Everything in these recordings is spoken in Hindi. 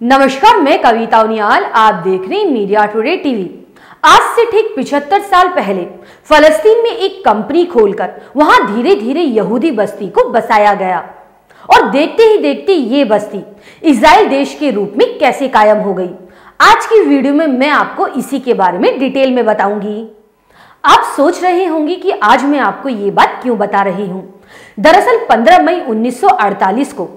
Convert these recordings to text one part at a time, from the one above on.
नमस्कार, मैं कविता उनियाल। आप देख रहे हैं मीडिया टुडे टीवी। आज से ठीक 75 साल पहले फलस्तीन में एक कंपनी खोलकर वहां धीरे धीरे यहूदी बस्ती को बसाया गया और देखते ही देखते ये बस्ती इजराइल देश के रूप में कैसे कायम हो गई। आज की वीडियो में मैं आपको इसी के बारे में डिटेल में बताऊंगी। आप सोच रहे होंगे कि आज मैं आपको ये बात क्यों बता रही हूं। दरअसल 15 मई 1948 को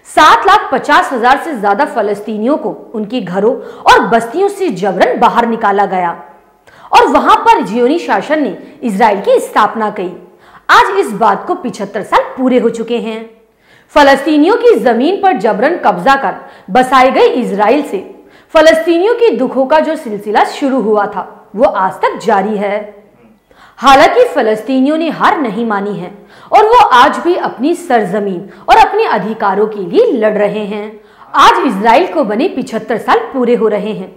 7,50,000 से ज्यादा फलस्तीनियों को उनके घरों और बस्तियों से जबरन बाहर निकाला गया और वहां पर जियोनी शासन ने इजराइल की स्थापना की। आज इस बात को 75 साल पूरे हो चुके हैं। फलस्तीनियों की जमीन पर जबरन कब्जा कर बसाए गए इजराइल से फलस्तीनियों के दुखों का जो सिलसिला शुरू हुआ था वो आज तक जारी है। हालांकि फलस्तीनियों ने हार नहीं मानी है और वो आज भी अपनी सरजमीन और अपने अधिकारों के लिए लड़ रहे हैं। आज इजराइल को बने 75 साल पूरे हो रहे हैं,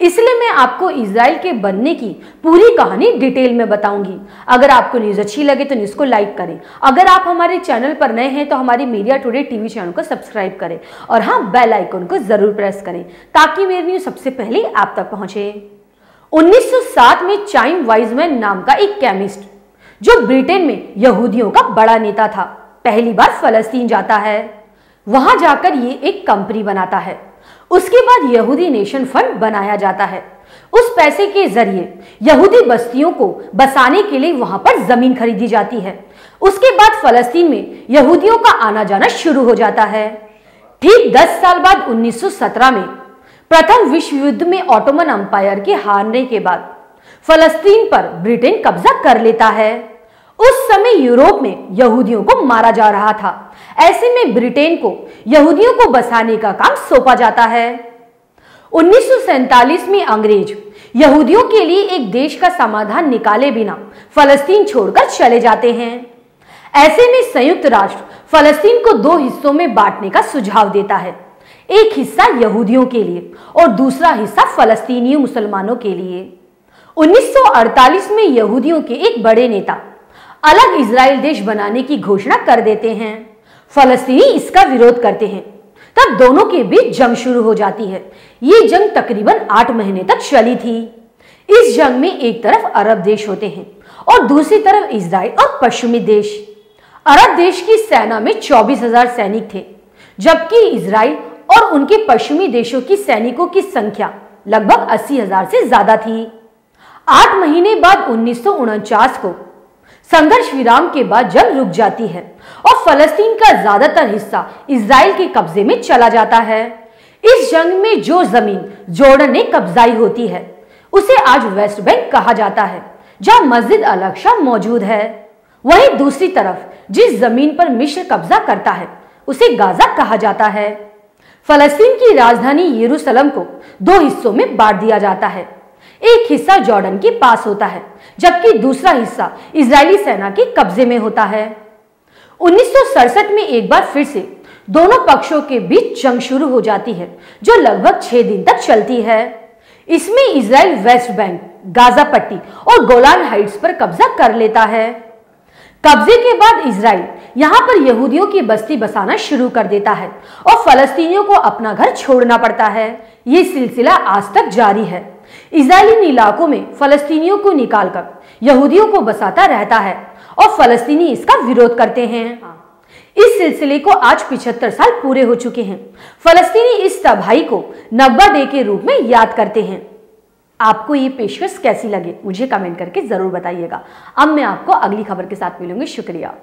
इसलिए मैं आपको इजराइल के बनने की पूरी कहानी डिटेल में बताऊंगी। अगर आपको न्यूज अच्छी लगे तो न्यूज को लाइक करें। अगर आप हमारे चैनल पर नए हैं तो हमारी मीडिया टुडे टीवी चैनल को सब्सक्राइब करें और हाँ, बेल आइकन को जरूर प्रेस करें ताकि मेरी न्यूज सबसे पहले आप तक पहुंचे। 1907 में चाइम वाइजमैन नाम का एक केमिस्ट जो ब्रिटेन में यहूदियों का बड़ा नेता था, पहली बार फलस्तीन जाता है। वहां जाकर ये एक कंपनी बनाता है। उसके बाद यहूदी नेशन फंड बनाया जाता है। उस पैसे के जरिए यहूदी बस्तियों को बसाने के लिए वहां पर जमीन खरीदी जाती है। उसके बाद फलस्तीन में यहूदियों का आना जाना शुरू हो जाता है। ठीक 10 साल बाद 1917 में प्रथम विश्व युद्ध में ऑटोमन अंपायर के हारने के बाद फलस्तीन पर ब्रिटेन कब्जा कर लेता है। उस समय यूरोप में यहूदियों को मारा जा रहा था। ऐसे में ब्रिटेन को यहूदियों को बसाने का काम सौंपा जाता है। 1947 में अंग्रेज यहूदियों के लिए एक देश का समाधान निकाले बिना फलस्तीन छोड़कर चले जाते हैं। ऐसे में संयुक्त राष्ट्र फलस्तीन को 2 हिस्सों में बांटने का सुझाव देता है, एक हिस्सा यहूदियों के लिए और दूसरा हिस्सा फलस्तीनी मुसलमानों के लिए। 1948 में यहूदियों के एक बड़े नेता अलग इजराइल देश बनाने की घोषणा कर देते हैं। फलस्तीनी इसका विरोध करते हैं। तब दोनों के बीच जंग शुरू हो जाती है। ये जंग तकरीबन 8 महीने तक चली थी। इस जंग में एक तरफ अरब देश होते हैं और दूसरी तरफ इजराइल और पश्चिमी देश। अरब देश की सेना में 24,000 सैनिक थे, जबकि इजराइल और उनके पश्चिमी देशों की सैनिकों की संख्या लगभग 80,000 से ज्यादा थी। 8 महीने बाद 1949 को संघर्ष विराम के बाद जंग रुक जाती है और फलस्तीन का ज्यादातर हिस्सा इजराइल के कब्जे में चला जाता है। इस जंग में जो जमीन जॉर्डन ने कब्जाई होती है उसे आज वेस्ट बैंक कहा जाता है, जहां मस्जिद अल अक्सा मौजूद है। वहीं दूसरी तरफ जिस जमीन पर मिस्र कब्जा करता है उसे गाजा कहा जाता है। फलस्तीन की राजधानी यरूशलेम को 2 हिस्सों में बांट दिया जाता है। एक हिस्सा जॉर्डन के पास होता है, जबकि दूसरा हिस्सा इजरायली सेना के कब्जे में होता है। 1967 में एक बार फिर से दोनों पक्षों के बीच जंग शुरू हो जाती है, जो लगभग 6 दिन तक चलती है। इसमें इजराइल वेस्ट बैंक, गाजा पट्टी और गोलान हाइट्स पर कब्जा कर लेता है। कब्जे के बाद इजराइल यहां पर यहूदियों की बस्ती बसाना शुरू कर देता है और फलस्तीनियों को अपना घर छोड़ना पड़ता है। ये सिलसिला आज तक जारी है। इजरायली इलाकों में फलस्तीनियों को निकालकर यहूदियों को बसाता रहता है और फलस्तीनी इसका विरोध करते हैं। इस सिलसिले को आज 75 साल पूरे हो चुके हैं। फलस्तीनी इस तबाही को नक्बा डे के रूप में याद करते हैं। आपको ये पेशकश कैसी लगे मुझे कमेंट करके जरूर बताइएगा। अब मैं आपको अगली खबर के साथ मिलूंगी। शुक्रिया।